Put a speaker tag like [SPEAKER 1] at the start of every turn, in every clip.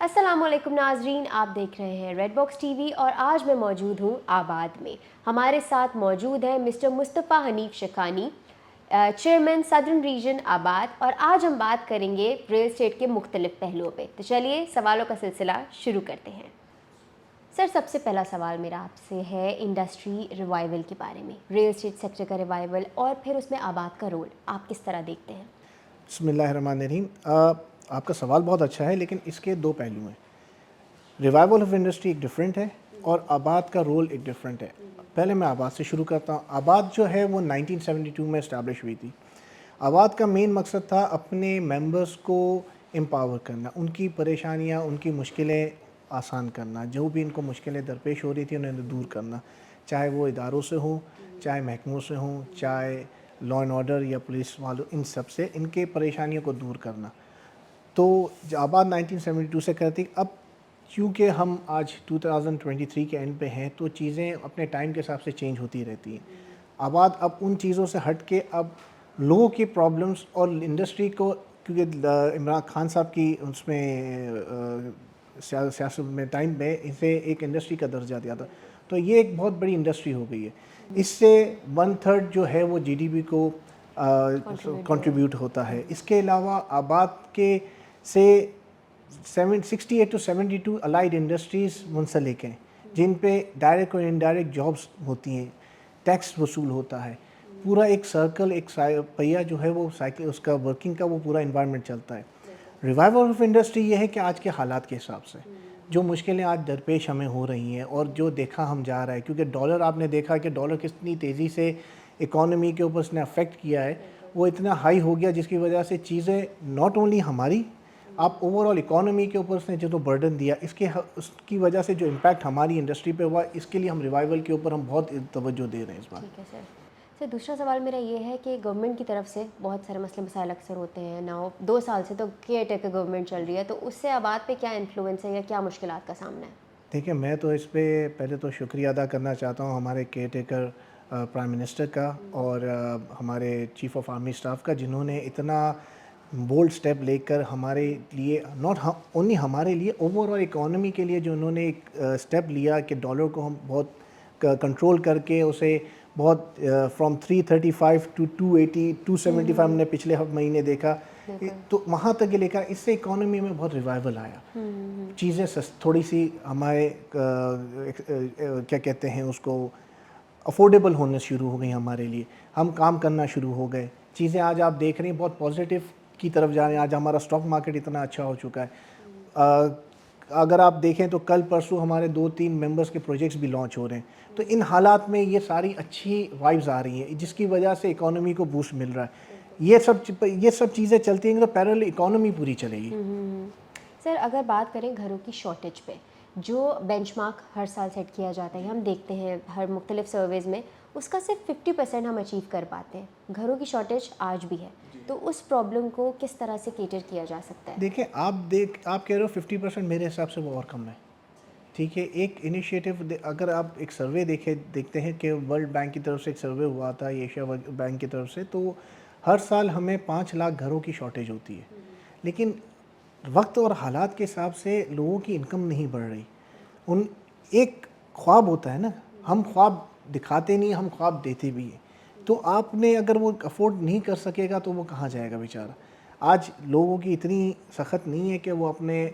[SPEAKER 1] السلام علیکم ناظرین، آپ دیکھ رہے ہیں ریڈ باکس ٹی وی اور آج میں موجود ہوں آباد میں. ہمارے ساتھ موجود ہیں مسٹر مصطفیٰ حنیف شیخانی، چیئرمین صدرن ریجن آباد، اور آج ہم بات کریں گے ریل اسٹیٹ کے مختلف پہلوؤں پہ. تو چلیے سوالوں کا سلسلہ شروع کرتے ہیں. سر، سب سے پہلا سوال میرا آپ سے ہے انڈسٹری ریوائول کے بارے میں. ریل اسٹیٹ سیکٹر کا ریوائول اور پھر اس میں آباد کا رول آپ کس طرح دیکھتے ہیں؟
[SPEAKER 2] بسم اللہ الرحمن الرحیم. آپ کا سوال بہت اچھا ہے، لیکن اس کے دو پہلو ہیں. ریوائول آف انڈسٹری ایک ڈفرینٹ ہے اور آباد کا رول ایک ڈفرینٹ ہے. پہلے میں آباد سے شروع کرتا ہوں. آباد جو ہے وہ 1972 میں اسٹیبلش ہوئی تھی. آباد کا مین مقصد تھا اپنے ممبرس کو امپاور کرنا، ان کی پریشانیاں، ان کی مشکلیں آسان کرنا، جو بھی ان کو مشکلیں درپیش ہو رہی تھی انہیں دور کرنا، چاہے وہ اداروں سے ہوں، چاہے محکموں سے ہوں، چاہے لا اینڈ آرڈر یا پولیس والوں، ان سب سے ان کے پریشانیوں کو دور کرنا. تو آباد 1972 سے کرتی. اب چونکہ ہم آج 2023 کے اینڈ پہ ہیں تو چیزیں اپنے ٹائم کے حساب سے چینج ہوتی رہتی ہیں. آباد اب ان چیزوں سے ہٹ کے اب لوگوں کی پرابلمس اور انڈسٹری کو، کیونکہ عمران خان صاحب کی اس میں سیاست میں ٹائم پہ اسے ایک انڈسٹری کا درجہ دیا تھا، تو یہ ایک بہت بڑی انڈسٹری ہو گئی ہے. اس سے 1/3 جو ہے وہ جی ڈی پی کو کنٹریبیوٹ ہوتا ہے. اس کے علاوہ آباد کے سے 68 to 72 الائڈ انڈسٹریز منسلک ہیں، جن پہ ڈائریکٹ اور انڈائریکٹ جابس ہوتی ہیں، ٹیکس وصول ہوتا ہے. پورا ایک سرکل، ایک پہیہ جو ہے وہ سائیکل اس کا ورکنگ کا، وہ پورا انوائرمنٹ چلتا ہے. ریوائول آف انڈسٹری یہ ہے کہ آج کے حالات کے حساب سے جو مشکلیں آج درپیش ہمیں ہو رہی ہیں اور جو دیکھا ہم جا رہا ہے، کیونکہ ڈالر، آپ نے دیکھا کہ ڈالر کتنی تیزی سے اکانومی کے اوپر اس نے افیکٹ کیا ہے، وہ اتنا ہائی ہو گیا جس کی وجہ سے چیزیں ناٹ اونلی ہماری، آپ اوور آل اکانومی کے اوپر اس نے جو برڈن دیا، اس کی وجہ سے جو امپیکٹ ہماری انڈسٹری پہ ہوا، اس کے لیے ہم ریوائول کے اوپر ہم بہت توجہ دے رہے ہیں اس بار.
[SPEAKER 1] ٹھیک ہے سر. سر، دوسرا سوال میرا یہ ہے کہ گورنمنٹ کی طرف سے بہت سارے مسئلے مسائل اکثر ہوتے ہیں. 2 سال سے تو کیئر ٹیکر گورنمنٹ چل رہی ہے، تو اس سے آباد پہ کیا انفلوئنس ہے یا کیا مشکلات کا سامنا ہے؟
[SPEAKER 2] دیکھیں، میں تو اس پہ پہلے تو شکریہ ادا کرنا چاہتا ہوں ہمارے کیئر ٹیکر پرائم منسٹر کا اور ہمارے چیف آف آرمی اسٹاف کا، جنہوں نے اتنا بولڈ سٹیپ لے کر ہمارے لیے، ناٹ اونلی ہمارے لیے، اوور آل اکانومی کے لیے جو انہوں نے ایک سٹیپ لیا کہ ڈالر کو ہم بہت کنٹرول کر کے اسے بہت فرام 335 ٹو 280 275 ہم نے پچھلے مہینے دیکھا، تو وہاں تک یہ لے کر اس سے اکانومی میں بہت ریوائول آیا. چیزیں تھوڑی سی ہمارے کیا کہتے ہیں اس کو، افورڈیبل ہونے شروع ہو گئی ہمارے لیے، ہم کام کرنا شروع ہو گئے. چیزیں آج آپ دیکھ رہے ہیں بہت پازیٹیو کی طرف جا رہے ہیں. آج ہمارا اسٹاک مارکیٹ اتنا اچھا ہو چکا ہے. اگر آپ دیکھیں تو کل پرسوں ہمارے 2-3 ممبرس کے پروجیکٹس بھی لانچ ہو رہے ہیں. تو ان حالات میں یہ ساری اچھی وائبز آ رہی ہیں جس کی وجہ سے اکانومی کو بوسٹ مل رہا ہے. یہ سب چیزیں چلتی ہیں تو پیرل اکانومی پوری چلے گی.
[SPEAKER 1] سر، اگر بات کریں گھروں کی شارٹیج پہ، جو بینچ مارک ہر سال سیٹ کیا جاتا ہے، ہم دیکھتے ہیں ہر مختلف سرویز میں اس کا صرف 50% ہم اچیو کر پاتے ہیں. گھروں کی شارٹیج آج بھی ہے، تو اس پرابلم کو کس طرح سے کیٹر کیا جا سکتا ہے؟
[SPEAKER 2] دیکھیں، آپ کہہ رہے ہو 50%، میرے حساب سے وہ اور کم ہے. ٹھیک ہے، ایک انیشیٹو، اگر آپ ایک سروے دیکھتے ہیں کہ ورلڈ بینک کی طرف سے ایک سروے ہوا تھا، ایشیا بینک کی طرف سے، تو ہر سال ہمیں 5 لاکھ گھروں کی شارٹیج ہوتی ہے. لیکن وقت اور حالات کے حساب سے لوگوں کی انکم نہیں بڑھ رہی. ایک خواب ہوتا ہے نا، ہم خواب دکھاتے نہیں، ہم خواب دیتے بھی ہیں. تو آپ نے اگر وہ افورڈ نہیں کر سکے گا تو وہ کہاں جائے گا بیچارہ. آج لوگوں کی اتنی سخت نہیں ہے کہ وہ اپنے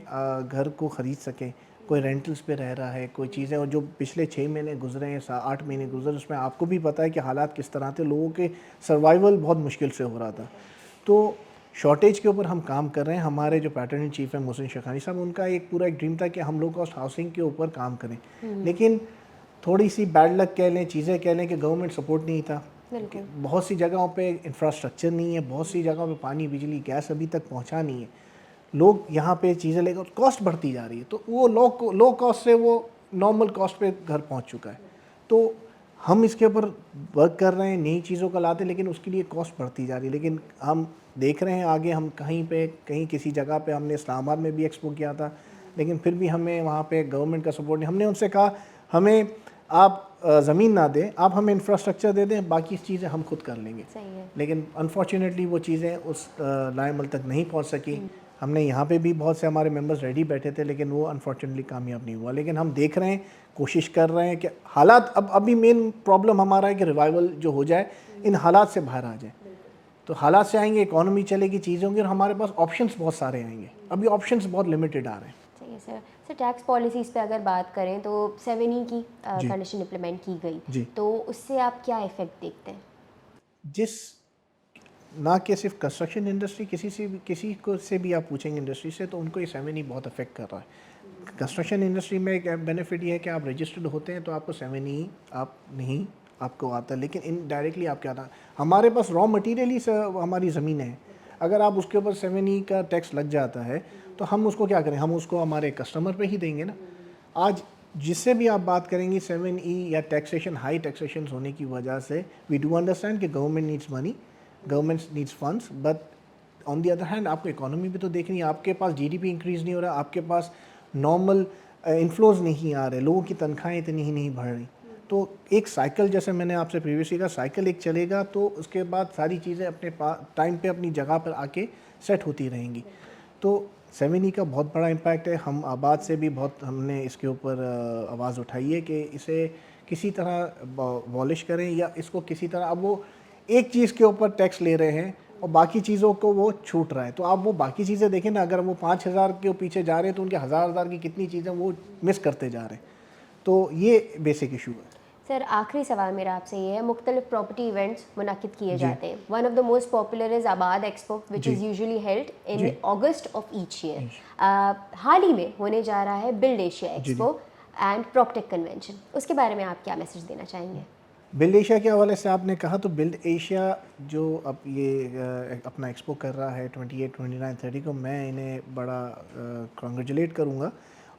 [SPEAKER 2] گھر کو خرید سکیں. کوئی رینٹلز پہ رہ رہا ہے، کوئی چیزیں، اور جو پچھلے 6 مہینے گزرے ہیں، 8 مہینے گزرے، اس میں آپ کو بھی پتہ ہے کہ حالات کس طرح تھے. لوگوں کے سروائیول بہت مشکل سے ہو رہا تھا. تو شارٹیج کے اوپر ہم کام کر رہے ہیں. ہمارے جو پیٹرن چیف ہیں محسن شیخانی صاحب، ان کا ایک پورا ایک ڈریم تھا کہ ہم لو کاسٹ ہاؤسنگ کے اوپر کام کریں. لیکن تھوڑی سی بیڈ لک کہہ لیں، چیزیں کہہ لیں کہ گورنمنٹ سپورٹ نہیں تھا. بہت سی جگہوں پہ انفراسٹرکچر نہیں ہے، بہت سی جگہوں پہ پانی، بجلی، گیس ابھی تک پہنچا نہیں ہے. لوگ یہاں پہ چیزیں لے کر، کاسٹ بڑھتی جا رہی ہے، تو وہ لو کاسٹ سے وہ نارمل کاسٹ پہ گھر پہنچ چکا ہے. تو ہم اس کے اوپر ورک کر رہے ہیں، نئی چیزوں کا لاتے ہیں، لیکن اس کے لیے کاسٹ بڑھتی جا رہی ہے. لیکن ہم دیکھ رہے ہیں آگے، ہم کہیں کسی جگہ پہ، ہم نے اسلام آباد میں بھی ایکسپو کیا تھا، لیکن پھر بھی ہمیں وہاں پہ گورنمنٹ کا سپورٹ نہیں. ہم نے ان سے کہا ہمیں آپ زمین نہ دیں، آپ ہمیں انفراسٹرکچر دے دیں، باقی چیزیں ہم خود کر لیں گے. لیکن انفارچونیٹلی وہ چیزیں اس لائے عمل تک نہیں پہنچ سکی. ہم نے یہاں پہ بھی بہت سے ہمارے ممبرز ریڈی بیٹھے تھے لیکن وہ انفارچونیٹلی کامیاب نہیں ہوا. لیکن ہم دیکھ رہے ہیں, کوشش کر رہے ہیں کہ حالات ابھی مین پرابلم ہمارا ہے کہ ریوائول جو ہو جائے ان حالات سے باہر آ جائے. تو حالات سے آئیں گے, اکانومی چلے گی, چیزیں ہوں گی, اور ہمارے پاس آپشنس بہت سارے آئیں گے. ابھی آپشنس بہت لمیٹڈ آ رہے ہیں.
[SPEAKER 1] صحیح ہے سر. سر ٹیکس پالیسیز پہ اگر بات کریں تو 7E کی کنڈیشن امپلیمنٹ کی گئی,
[SPEAKER 2] جی,
[SPEAKER 1] تو اس سے آپ کیا افیکٹ دیکھتے ہیں؟
[SPEAKER 2] جس نہ کہ صرف کنسٹرکشن انڈسٹری, کسی کو سے بھی آپ پوچھیں گے انڈسٹری سے تو ان کو یہ 7E بہت افیکٹ کر رہا ہے. کنسٹرکشن انڈسٹری میں ایک بینیفٹ یہ ہے کہ آپ رجسٹرڈ ہوتے ہیں تو آپ کو 7E آپ نہیں آپ کو آتا, لیکن انڈائریکٹلی آپ کیا آتا. ہمارے پاس را مٹیریل ہی ہماری زمینیں ہیں, اگر آپ اس کے اوپر 7E کا ٹیکس لگ جاتا ہے تو ہم اس کو کیا کریں, ہم اس کو ہمارے کسٹمر پہ ہی دیں گے نا. آج جس سے بھی آپ بات کریں گی 7E یا ٹیکسیشن, ہائی ٹیکسیشن ہونے کی وجہ سے وی ڈو انڈرسٹینڈ کہ government needs money, government needs funds, but on the other hand آپ کو اکانومی بھی تو دیکھنی ہے. آپ کے پاس جی ڈی پی انکریز نہیں ہو رہا, آپ کے پاس نارمل انفلوز نہیں آ رہے, لوگوں کی تنخواہیں اتنی ہی نہیں بڑھ رہی. تو ایک سائیکل, جیسے میں نے آپ سے پریویسلی کہا, سائیکل ایک چلے گا تو اس کے بعد ساری چیزیں اپنے ٹائم پہ اپنی جگہ پر آ کے سیٹ ہوتی رہیں گی. تو 7E کا بہت بڑا امپیکٹ ہے. ہم آباد سے بھی بہت ہم نے اس کے اوپر آواز اٹھائی ہے کہ اسے کسی طرح والش کریں, یا اس کو کسی طرح, اب وہ ایک چیز کے اوپر ٹیکس لے رہے ہیں اور باقی چیزوں کو وہ چھوٹ رہا ہے. تو آپ وہ باقی چیزیں دیکھیں نا, اگر وہ 5,000 کے پیچھے جا رہے ہیں تو ان کے 1,000 کی کتنی چیزیں وہ مس کرتے جا رہے ہیں. تو یہ بیسک ایشو ہے.
[SPEAKER 1] سر آخری سوال میرا آپ سے یہ ہے, مختلف پراپرٹی ایونٹس منعقد کیے جاتے ہیں. One of the most popular is آباد Expo which is usually held in August of each year. حال ہی میں ہونے جا رہا ہے build Asia Expo and proptech convention, اس کے بارے میں آپ کیا میسج دینا چاہیں گے؟
[SPEAKER 2] بلڈ ایشیا کے حوالے سے آپ نے کہا تو بلڈ ایشیا جو اب یہ اپنا ایکسپو کر رہا ہے 28, 29, 30 کو, میں انہیں بڑا کنگریچولیٹ کروں گا.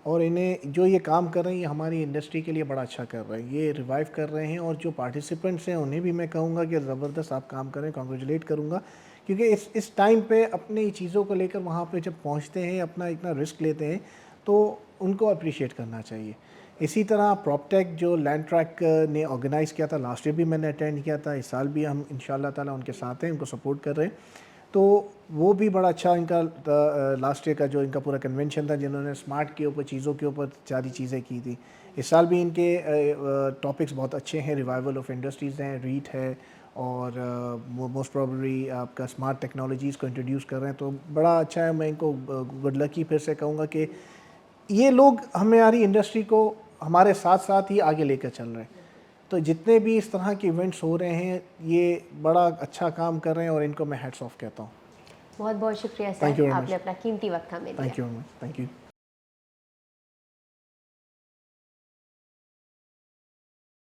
[SPEAKER 2] اور انہیں جو یہ کام کر رہے ہیں یہ ہماری انڈسٹری کے لیے بڑا اچھا کر رہے ہیں, یہ ریوائیو کر رہے ہیں. اور جو پارٹیسپینٹس ہیں انہیں بھی میں کہوں گا کہ زبردست آپ کام کریں, کنگریچولیٹ کروں گا. کیونکہ اس ٹائم پہ اپنی چیزوں کو لے کر وہاں پہ جب پہنچتے ہیں, اپنا اتنا رسک لیتے ہیں, تو ان کو اپریشیٹ کرنا چاہیے. اسی طرح پراپٹیک جو لینڈ ٹریک نے آرگنائز کیا تھا, لاسٹ ایئر بھی میں نے اٹینڈ کیا تھا, اس سال بھی ہم ان شاء اللہ تعالیٰ ان کے ساتھ ہیں, ان کو سپورٹ کر رہے ہیں. تو وہ بھی بڑا اچھا ان کا لاسٹ ایئر کا جو ان کا پورا کنونشن تھا, جنہوں نے اسمارٹ کے اوپر, چیزوں کے اوپر ساری چیزیں کی تھی. اس سال بھی ان کے ٹاپکس بہت اچھے ہیں, ریوائول آف انڈسٹریز ہیں, ریٹ ہے, اور موسٹ پرابلی آپ کا اسمارٹ ٹیکنالوجیز کو انٹروڈیوس کر رہے ہیں. تو بڑا اچھا ہے. میں ان کو گڈ لکی پھر سے کہوں گا کہ یہ لوگ ہماری انڈسٹری کو ہمارے ساتھ ساتھ ہی آگے لے کر چل رہے ہیں. تو جتنے بھی اس طرح کے ایونٹس ہو رہے ہیں یہ بڑا اچھا کام کر رہے ہیں, اور ان کو میں ہیٹس آف کہتا ہوں.
[SPEAKER 1] بہت بہت شکریہ سر, آپ نے اپنا قیمتی وقت ہمیں دیا.
[SPEAKER 2] Thank you very much. Thank you.